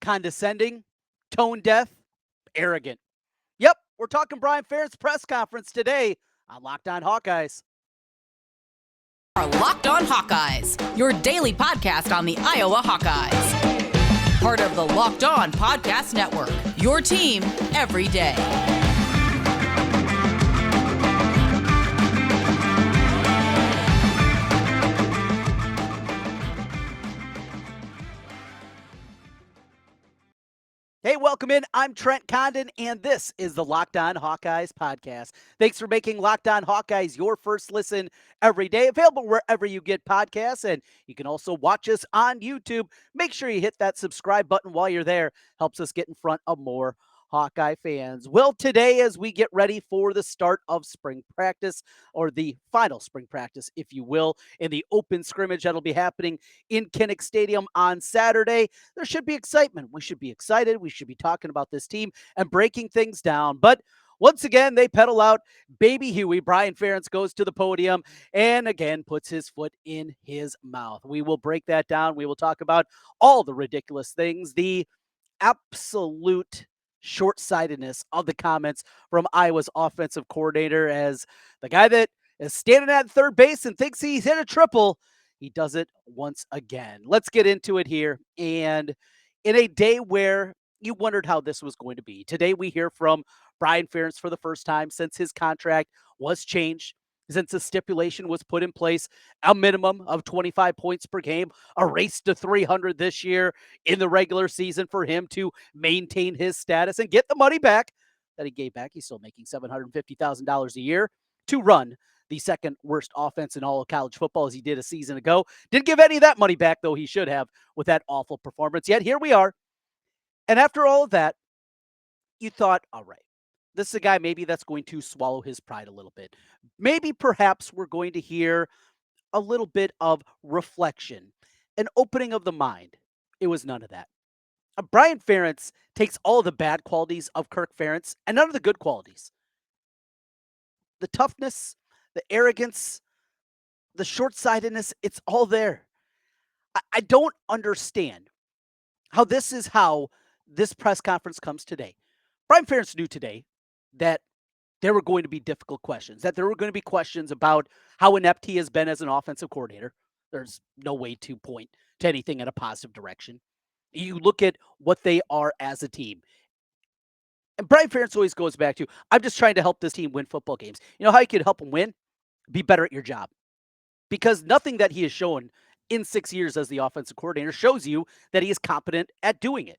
condescending, tone deaf, arrogant. Yep, we're talking Brian Ferentz press conference today on Locked On Hawkeyes. Are Locked On Hawkeyes, your daily podcast on the Iowa Hawkeyes. Part of the Locked On Podcast Network, your team every day. Hey, welcome in. I'm Trent Condon, and this is the Locked On Hawkeyes podcast. Thanks for making Locked On Hawkeyes your first listen every day. Available wherever you get podcasts, and you can also watch us on YouTube. Make sure you hit that subscribe button while you're there. Helps us get in front of more Hawkeye fans. Well, today, as we get ready for the start of spring practice, or the final spring practice, if you will, in the open scrimmage that'll be happening in Kinnick Stadium on Saturday, there should be excitement. We should be excited. We should be talking about this team and breaking things down. But once again, they pedal out Baby Huey. Brian Ferentz goes to the podium and again puts his foot in his mouth. We will break that down. We will talk about all the ridiculous things, the absolute short-sightedness of the comments from Iowa's offensive coordinator, as the guy that is standing at third base and thinks he's hit a triple, he does it once again. Let's get into it here. And in a day where you wondered how this was going to be, today we hear from Brian Ferentz for the first time since his contract was changed, since the stipulation was put in place, a minimum of 25 points per game, a race to 300 this year in the regular season for him to maintain his status and get the money back that he gave back. He's still making $750,000 a year to run the second worst offense in all of college football, as he did a season ago. Didn't give any of that money back, though he should have, with that awful performance. Yet here we are. And after all of that, you thought, all right, this is a guy maybe that's going to swallow his pride a little bit. Maybe perhaps we're going to hear a little bit of reflection, an opening of the mind. It was none of that. Brian Ferentz takes all the bad qualities of Kirk Ferentz and none of the good qualities. The toughness, the arrogance, the short-sightedness, it's all there. I don't understand how this press conference comes today. Brian Ferentz knew today that there were going to be difficult questions, that there were going to be questions about how inept he has been as an offensive coordinator. There's no way to point to anything in a positive direction. You look at what they are as a team. And Brian Ferentz always goes back to, I'm just trying to help this team win football games. You know how you can help them win? Be better at your job. Because nothing that he has shown in 6 years as the offensive coordinator shows you that he is competent at doing it.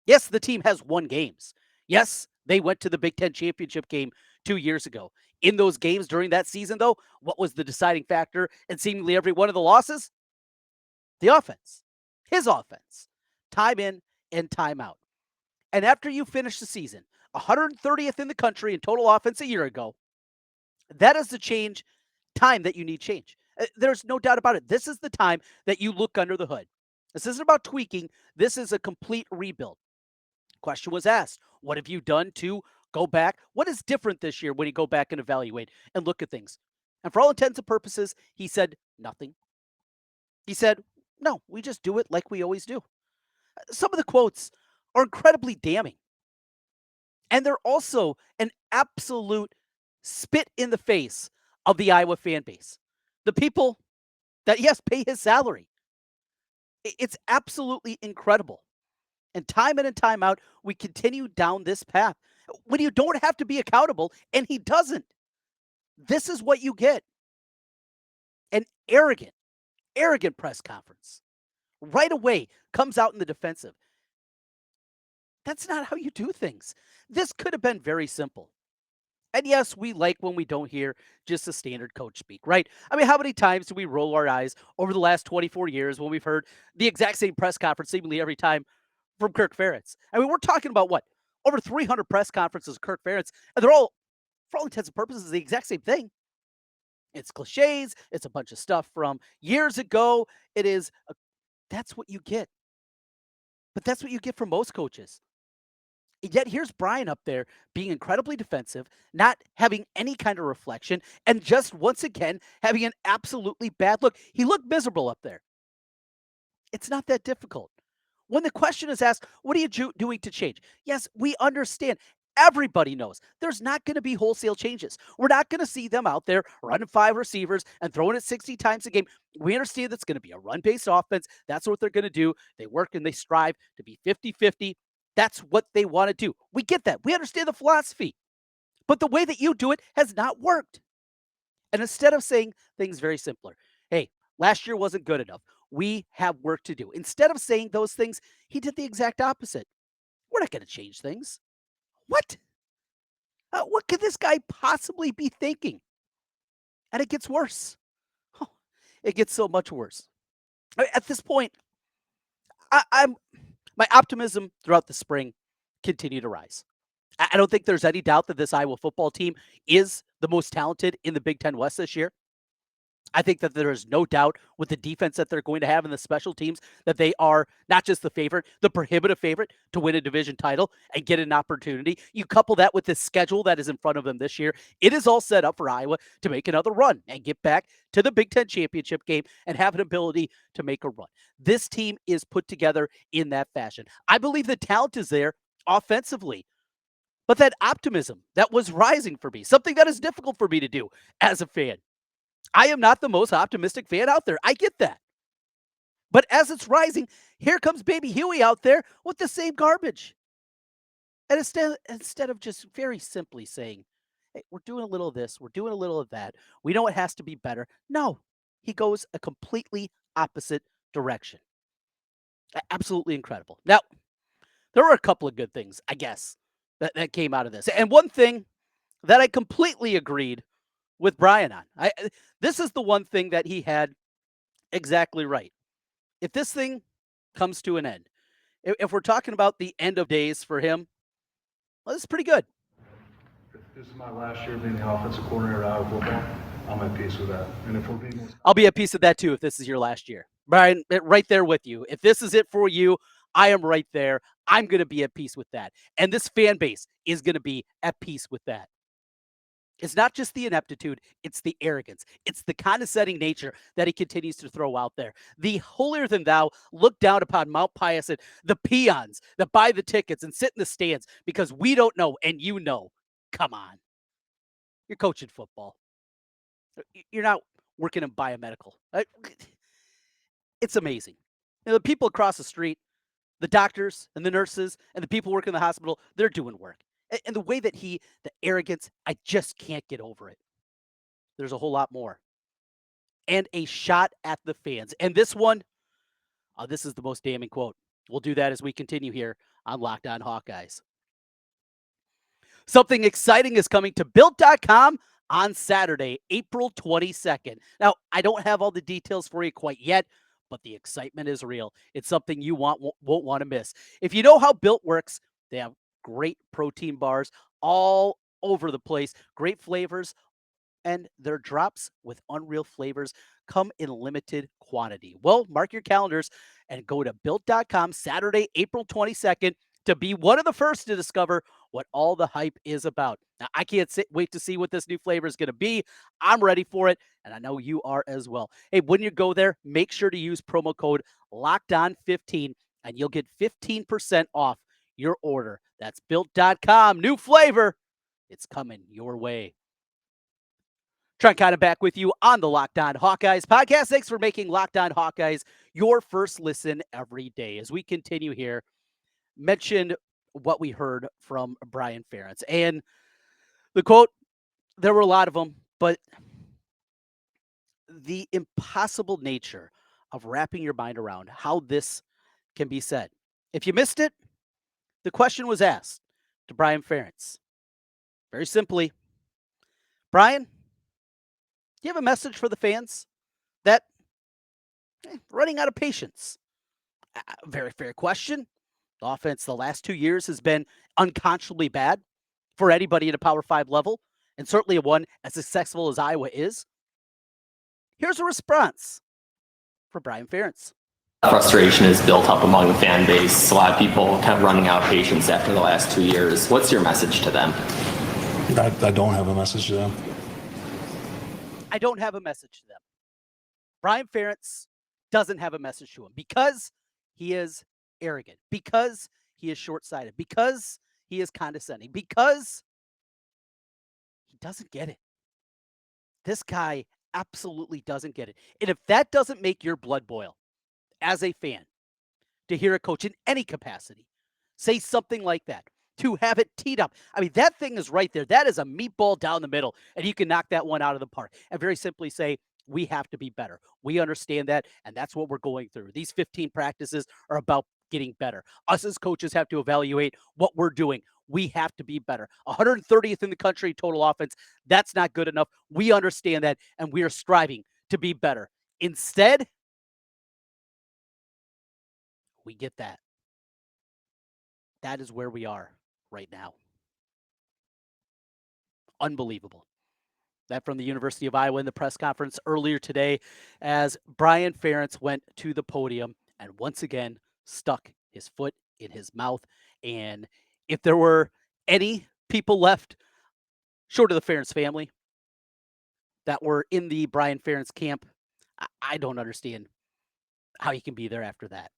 Yes, the team has won games. Yes, they went to the Big Ten championship game 2 years ago. In those games during that season, though, what was the deciding factor in seemingly every one of the losses? The offense. His offense. Time in and time out. And after you finish the season, 130th in the country in total offense a year ago, that is the time that you need change. There's no doubt about it. This is the time that you look under the hood. This isn't about tweaking. This is a complete rebuild. Question was asked, what have you done to go back? What is different this year when you go back and evaluate and look at things? And for all intents and purposes, he said nothing. He said, no, we just do it like we always do. Some of the quotes are incredibly damning. And they're also an absolute spit in the face of the Iowa fan base. The people that, yes, pay his salary. It's absolutely incredible. And time in and time out, we continue down this path when you don't have to be accountable, and he doesn't. This is what you get. An arrogant press conference. Right away, comes out in the defensive. That's not how you do things. This could have been very simple. And yes, we like when we don't hear just a standard coach speak, right? I mean, how many times do we roll our eyes over the last 24 years when we've heard the exact same press conference seemingly every time from Kirk Ferentz? I mean, we're talking about what? Over 300 press conferences of Kirk Ferentz, and they're all, for all intents and purposes, the exact same thing. It's cliches. It's a bunch of stuff from years ago. That's what you get. But that's what you get from most coaches. Yet here's Brian up there being incredibly defensive, not having any kind of reflection, and just once again having an absolutely bad look. He looked miserable up there. It's not that difficult. When the question is asked, what are you doing to change? Yes, we understand. Everybody knows there's not going to be wholesale changes. We're not going to see them out there running 5 receivers and throwing it 60 times a game. We understand that's going to be a run-based offense. That's what they're going to do. They work and they strive to be 50-50. That's what they want to do. We get that. We understand the philosophy. But the way that you do it has not worked. And instead of saying things very simpler, hey, last year wasn't good enough. We have work to do. Instead of saying those things, he did the exact opposite. We're not going to change things. What? What could this guy possibly be thinking? And it gets worse. Oh, it gets so much worse. At this point, I'm my optimism throughout the spring continued to rise. I don't think there's any doubt that this Iowa football team is the most talented in the Big Ten West this year. I think that there is no doubt with the defense that they're going to have in the special teams that they are not just the favorite, the prohibitive favorite to win a division title and get an opportunity. You couple that with the schedule that is in front of them this year, it is all set up for Iowa to make another run and get back to the Big Ten championship game and have an ability to make a run. This team is put together in that fashion. I believe the talent is there offensively. But that optimism that was rising for me, something that is difficult for me to do as a fan. I am not the most optimistic fan out there. I get that. But as it's rising, here comes baby Huey out there with the same garbage. And instead of just very simply saying, hey, we're doing a little of this, we're doing a little of that, we know it has to be better. No, he goes a completely opposite direction. Absolutely incredible. Now, there were a couple of good things, I guess, that came out of this. And one thing that I completely agreed with Brian on. This is the one thing that he had exactly right. If this thing comes to an end, if we're talking about the end of days for him, well, this is pretty good. If this is my last year being the offensive coordinator at Iowa football, I'm at peace with that. And if we're being, I'll be at peace with that too if this is your last year. Brian, right there with you. If this is it for you, I am right there. I'm going to be at peace with that. And this fan base is going to be at peace with that. It's not just the ineptitude, it's the arrogance. It's the condescending nature that he continues to throw out there. The holier than thou look down upon Mount Pius and the peons that buy the tickets and sit in the stands because we don't know and you know. Come on. You're coaching football. You're not working in biomedical. It's amazing. The people across the street, the doctors and the nurses and the people working in the hospital, they're doing work. And the way that the arrogance, I just can't get over it. There's a whole lot more. And a shot at the fans. And this one, this is the most damning quote. We'll do that as we continue here on Locked On Hawkeyes. Something exciting is coming to Built.com on Saturday, April 22nd. Now, I don't have all the details for you quite yet, but the excitement is real. It's something you won't want to miss. If you know how Built works, they have great protein bars all over the place, great flavors, and their drops with unreal flavors come in limited quantity. Well, mark your calendars and go to Built.com Saturday, April 22nd to be one of the first to discover what all the hype is about. Now, I can't wait to see what this new flavor is going to be. I'm ready for it, and I know you are as well. Hey, when you go there, make sure to use promo code LOCKEDON15, and you'll get 15% off your order. That's Built.com. New flavor. It's coming your way. Trent kind of back with you on the Locked On Hawkeyes podcast. Thanks for making Locked On Hawkeyes your first listen every day. As we continue here, mentioned what we heard from Brian Ferentz. And the quote, there were a lot of them, but the impossible nature of wrapping your mind around how this can be said. If you missed it, the question was asked to Brian Ferentz. Very simply, Brian, do you have a message for the fans that running out of patience? Very fair question. The offense the last 2 years has been unconscionably bad for anybody at a Power 5 level, and certainly one as successful as Iowa is. Here's a response for Brian Ferentz. Frustration is built up among the fan base. A lot of people kind of running out of patience after the last 2 years. What's your message to them? I don't have a message to them. I don't have a message to them. Brian Ferentz doesn't have a message to him because he is arrogant, because he is short-sighted, because he is condescending, because he doesn't get it. This guy absolutely doesn't get it. And if that doesn't make your blood boil as a fan to hear a coach in any capacity say something like that, to have it teed up. I mean, that thing is right there. That is a meatball down the middle, and you can knock that one out of the park and very simply say, we have to be better. We understand that, and that's what we're going through. These 15 practices are about getting better. Us as coaches have to evaluate what we're doing. We have to be better. 130th in the country total offense. That's not good enough. We understand that, and we are striving to be better. Instead, we get that. That is where we are right now. Unbelievable. That from the University of Iowa in the press conference earlier today as Brian Ferentz went to the podium and once again stuck his foot in his mouth. And if there were any people left short of the Ferentz family that were in the Brian Ferentz camp, I don't understand how you can be there after that.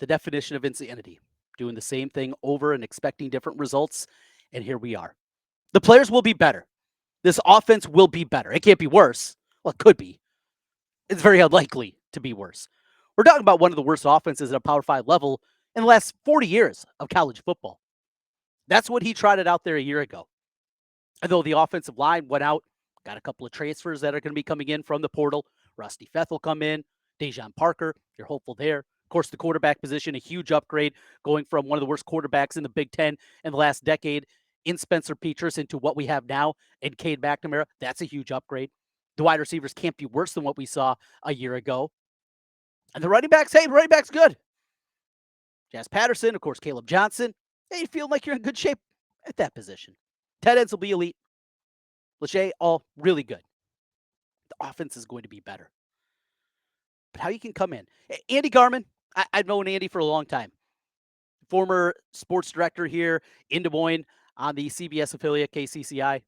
The definition of insanity, doing the same thing over and expecting different results. And here we are. The players will be better. This offense will be better. It can't be worse. Well, it could be. It's very unlikely to be worse. We're talking about one of the worst offenses at a Power 5 level in the last 40 years of college football. That's what he trotted out there a year ago. And though the offensive line went out, got a couple of transfers that are going to be coming in from the portal. Rusty Feth will come in. DeJean Parker, you're hopeful there. Of course, the quarterback position, a huge upgrade, going from one of the worst quarterbacks in the Big Ten in the last decade in Spencer Petras into what we have now in Cade McNamara. That's a huge upgrade. The wide receivers can't be worse than what we saw a year ago. And the running backs, hey, the running back's good. Jazz Patterson, of course, Caleb Johnson. Hey, you feel like you're in good shape at that position. Tight ends will be elite. Lachey, all really good. The offense is going to be better. But how you can come in. Andy Garman, I've known Andy for a long time. Former sports director here in Des Moines on the CBS affiliate KCCI.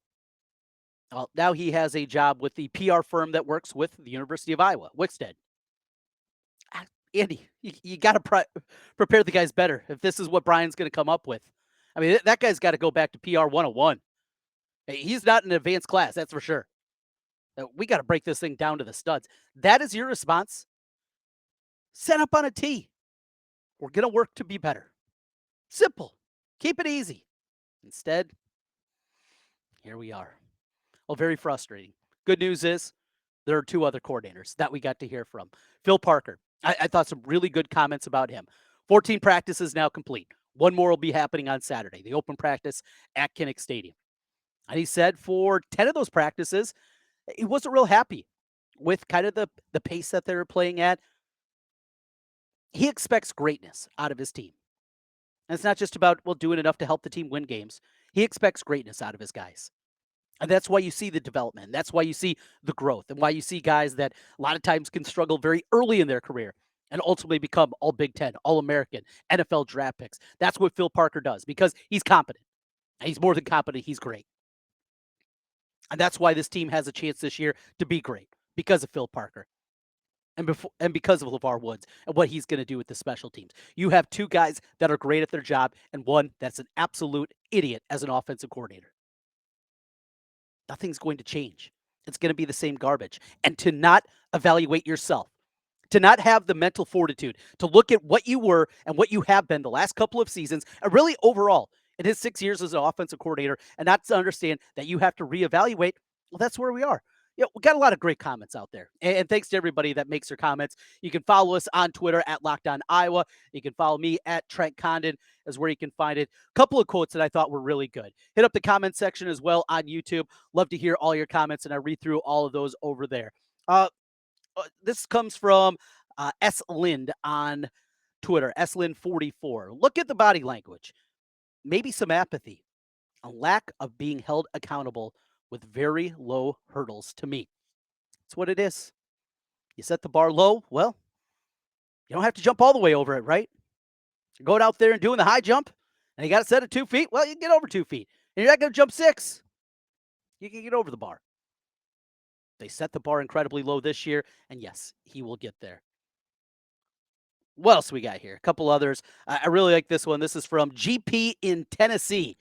Well, now he has a job with the PR firm that works with the University of Iowa, Wickstead. Andy, you got to prepare the guys better if this is what Brian's going to come up with. I mean, that guy's got to go back to PR 101. He's not in an advanced class, that's for sure. We got to break this thing down to the studs. That is your response. Set up on a tee. We're going to work to be better. Simple. Keep it easy. Instead, here we are. Well, very frustrating. Good news is there are two other coordinators that we got to hear from. Phil Parker. I thought some really good comments about him. 14 practices now complete. One more will be happening on Saturday, the open practice at Kinnick Stadium. And he said for 10 of those practices, he wasn't real happy with kind of the pace that they were playing at. He expects greatness out of his team. And it's not just about, doing enough to help the team win games. He expects greatness out of his guys. And that's why you see the development. That's why you see the growth and why you see guys that a lot of times can struggle very early in their career and ultimately become all Big Ten, all American, NFL draft picks. That's what Phil Parker does because he's competent. And he's more than competent. He's great. And that's why this team has a chance this year to be great because of Phil Parker and because of LeVar Woods and what he's going to do with the special teams. You have two guys that are great at their job and one that's an absolute idiot as an offensive coordinator. Nothing's going to change. It's going to be the same garbage. And to not evaluate yourself, to not have the mental fortitude, to look at what you were and what you have been the last couple of seasons, and really overall in his 6 years as an offensive coordinator, and not to understand that you have to reevaluate, well, that's where we are. We got a lot of great comments out there. And thanks to everybody that makes their comments. You can follow us on Twitter at Locked On Iowa. You can follow me at Trent Condon is where you can find it. A couple of quotes that I thought were really good. Hit up the comment section as well on YouTube. Love to hear all your comments, and I read through all of those over there. This comes from S. Lind on Twitter, SLind44. Look at the body language. Maybe some apathy. A lack of being held accountable with very low hurdles to meet. That's what it is. You set the bar low, well, you don't have to jump all the way over it, right? You're going out there and doing the high jump, and you got to set at 2 feet, well, you can get over 2 feet. And you're not going to jump 6. You can get over the bar. They set the bar incredibly low this year, and yes, he will get there. What else we got here? A couple others. I really like this one. This is from GP in Tennessee.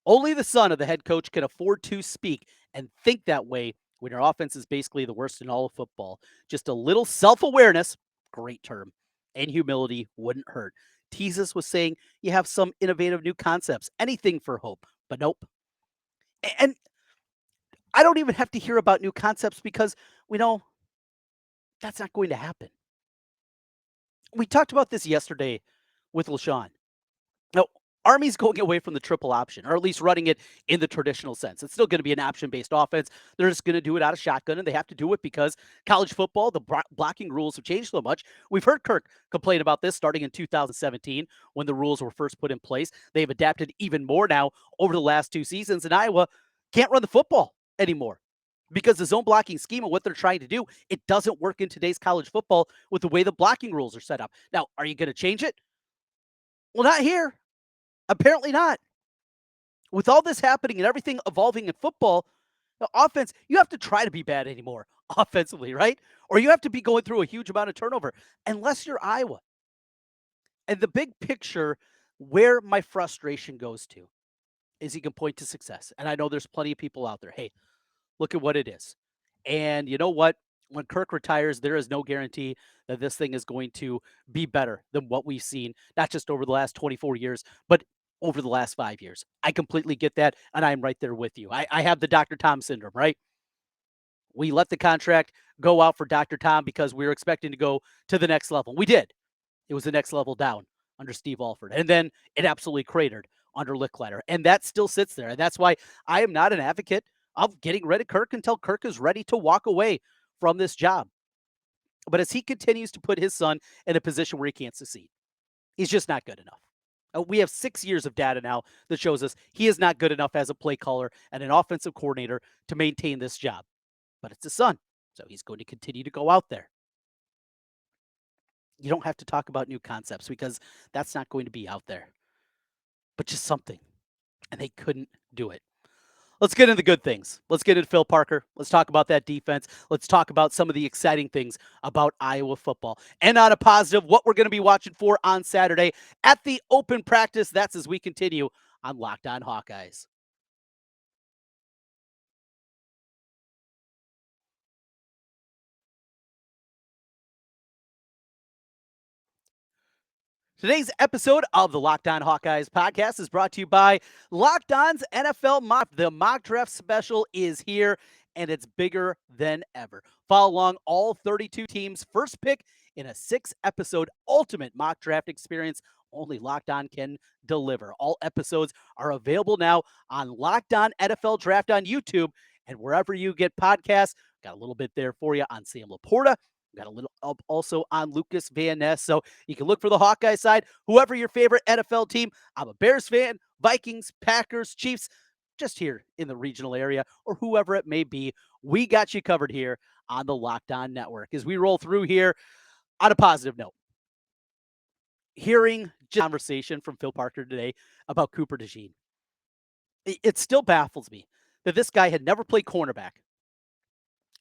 Only the son of the head coach can afford to speak and think that way when your offense is basically the worst in all of football. Just a little self awareness, great term, and humility wouldn't hurt. Jesus was saying you have some innovative new concepts, anything for hope, but nope. And I don't even have to hear about new concepts because we know that's not going to happen. We talked about this yesterday with LaShawn. Now, Army's going away from the triple option, or at least running it in the traditional sense. It's still going to be an option-based offense. They're just going to do it out of shotgun, and they have to do it because college football, the blocking rules have changed so much. We've heard Kirk complain about this starting in 2017 when the rules were first put in place. They've adapted even more now over the last 2 seasons, and Iowa can't run the football anymore because the zone blocking scheme and what they're trying to do, it doesn't work in today's college football with the way the blocking rules are set up. Now, are you going to change it? Well, not here. Apparently not. With all this happening and everything evolving in football, the offense, you have to try to be bad anymore offensively, right? Or you have to be going through a huge amount of turnover, unless you're Iowa. And the big picture, where my frustration goes to, is he can point to success. And I know there's plenty of people out there. Hey, look at what it is. And you know what? When Kirk retires, there is no guarantee that this thing is going to be better than what we've seen, not just over the last 24 years, but over the last 5 years. I completely get that. And I'm right there with you. I have the Dr. Tom syndrome, right? We let the contract go out for Dr. Tom because we were expecting to go to the next level. We did. It was the next level down under Steve Alford. And then it absolutely cratered under Licklider. And that still sits there. And that's why I am not an advocate of getting rid of Kirk until Kirk is ready to walk away from this job. But as he continues to put his son in a position where he can't succeed, he's just not good enough. We have 6 years of data now that shows us he is not good enough as a play caller and an offensive coordinator to maintain this job. But it's his son, so he's going to continue to go out there. You don't have to talk about new concepts because that's not going to be out there, but just something. And they couldn't do it. Let's get into the good things. Let's get into Phil Parker. Let's talk about that defense. Let's talk about some of the exciting things about Iowa football. And on a positive, what we're going to be watching for on Saturday at the open practice. That's as we continue on Locked On Hawkeyes. Today's episode of the Locked On Hawkeyes podcast is brought to you by Locked On's NFL Mock. The mock draft special is here, and it's bigger than ever. Follow along all 32 teams' first pick in a 6-episode ultimate mock draft experience only Locked On can deliver. All episodes are available now on Locked On NFL Draft on YouTube and wherever you get podcasts. Got a little bit there for you on Sam Laporta. Got a little up also on Lucas Van Ness. So you can look for the Hawkeye side, whoever your favorite NFL team. I'm a Bears fan, Vikings, Packers, Chiefs, just here in the regional area or whoever it may be. We got you covered here on the Locked On Network. As we roll through here on a positive note, hearing conversation from Phil Parker today about Cooper DeJean, it still baffles me that this guy had never played cornerback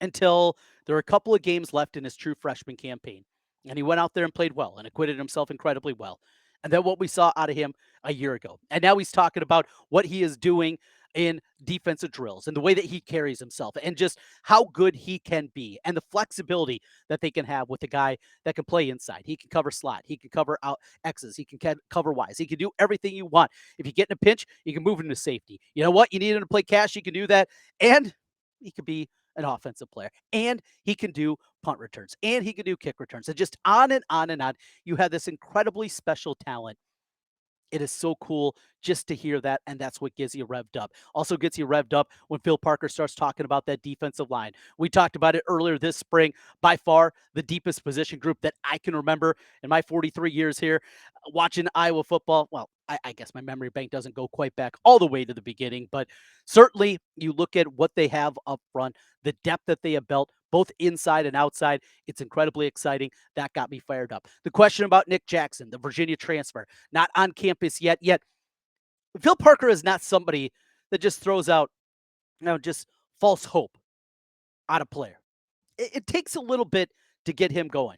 until there were a couple of games left in his true freshman campaign. And he went out there and played well and acquitted himself incredibly well. And then what we saw out of him a year ago. And now he's talking about what he is doing in defensive drills and the way that he carries himself and just how good he can be and the flexibility that they can have with a guy that can play inside. He can cover slot. He can cover out X's. He can cover Y's. He can do everything you want. If you get in a pinch, you can move into safety. You know what? You need him to play cash. You can do that. And he could be an offensive player, and he can do punt returns, and he can do kick returns, and just on and on and on. You have this incredibly special talent. It is so cool just to hear that, and that's what gets you revved up. Also gets you revved up when Phil Parker starts talking about that defensive line. We talked about it earlier this spring. By far, the deepest position group that I can remember in my 43 years here watching Iowa football. Well, I guess my memory bank doesn't go quite back all the way to the beginning, but certainly you look at what they have up front, the depth that they have built, both inside and outside. It's incredibly exciting. That got me fired up. The question about Nick Jackson, the Virginia transfer, not on campus yet. Phil Parker is not somebody that just throws out, just false hope on a player. It takes a little bit to get him going.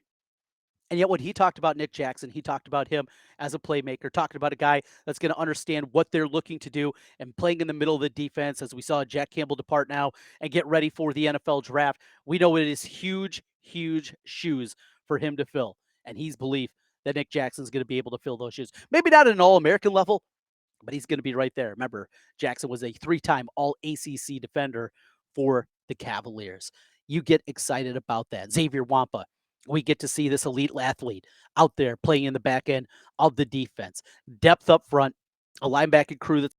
And yet when he talked about Nick Jackson, he talked about him as a playmaker, talking about a guy that's going to understand what they're looking to do and playing in the middle of the defense, as we saw Jack Campbell depart now and get ready for the NFL draft. We know it is huge, huge shoes for him to fill. And he's belief that Nick Jackson's going to be able to fill those shoes. Maybe not at an All-American level, but he's going to be right there. Remember, Jackson was a 3-time All-ACC defender for the Cavaliers. You get excited about that. Xavier Wampa, we get to see this elite athlete out there playing in the back end of the defense. Depth up front, a linebacking crew that's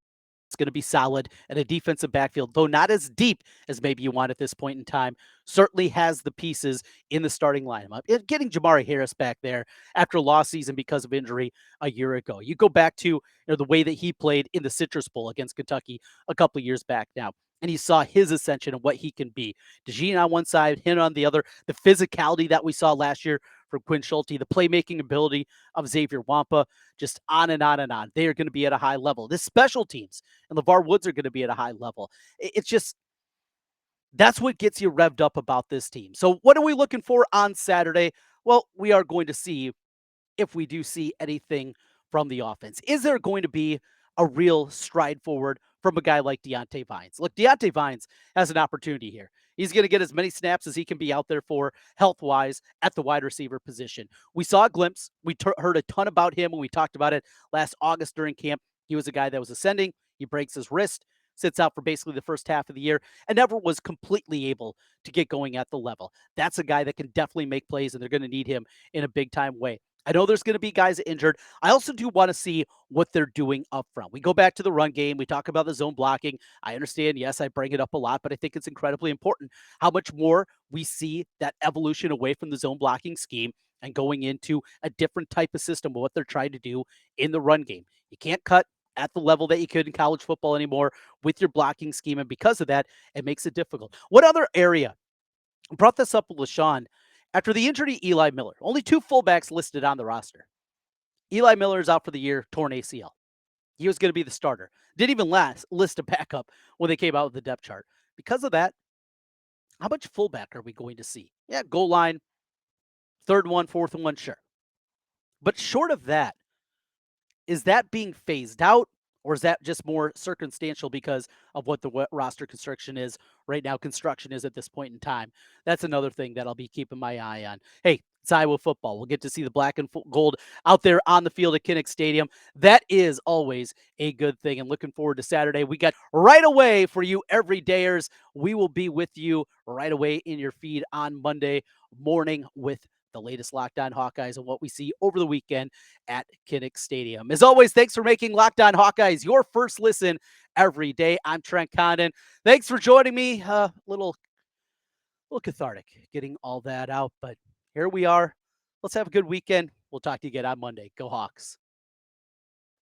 going to be solid, and a defensive backfield, though not as deep as maybe you want at this point in time, certainly has the pieces in the starting lineup. Getting Jamari Harris back there after a lost season because of injury a year ago. You go back to the way that he played in the Citrus Bowl against Kentucky a couple of years back now, and you saw his ascension and what he can be. DeJean on one side, him on the other, the physicality that we saw last year from Quinn Schulte, the playmaking ability of Xavier Wampa, just on and on and on. They are going to be at a high level. The special teams and LeVar Woods are going to be at a high level. It's just, that's what gets you revved up about this team. So what are we looking for on Saturday? Well, we are going to see if we do see anything from the offense. Is there going to be a real stride forward from a guy like Deontay Vines? Look, Deontay Vines has an opportunity here. He's going to get as many snaps as he can be out there for health-wise at the wide receiver position. We saw a glimpse. We heard a ton about him when we talked about it last August during camp. He was a guy that was ascending. He breaks his wrist, sits out for basically the first half of the year, and never was completely able to get going at the level. That's a guy that can definitely make plays, and they're going to need him in a big-time way. I know there's going to be guys injured. I also do want to see what they're doing up front. We go back to the run game. We talk about the zone blocking. I understand, yes, I bring it up a lot, but I think it's incredibly important how much more we see that evolution away from the zone blocking scheme and going into a different type of system of what they're trying to do in the run game. You can't cut at the level that you could in college football anymore with your blocking scheme, and because of that, it makes it difficult. What other area? I brought this up with LaShawn. After the injury to Eli Miller, only 2 fullbacks listed on the roster. Eli Miller is out for the year, torn ACL. He was going to be the starter. Didn't even list a backup when they came out with the depth chart. Because of that, how much fullback are we going to see? Yeah, goal line, third one, fourth one, sure. But short of that, is that being phased out, or is that just more circumstantial because of what the roster construction is right now? Construction is at this point in time. That's another thing that I'll be keeping my eye on. Hey, it's Iowa football. We'll get to see the black and gold out there on the field at Kinnick Stadium. That is always a good thing. And looking forward to Saturday. We got right away for you everydayers. We will be with you right away in your feed on Monday morning with the latest Locked On Hawkeyes and what we see over the weekend at Kinnick Stadium. As always, thanks for making Locked On Hawkeyes your first listen every day. I'm Trent Condon. Thanks for joining me. Little cathartic getting all that out, but here we are. Let's have a good weekend. We'll talk to you again on Monday. Go Hawks.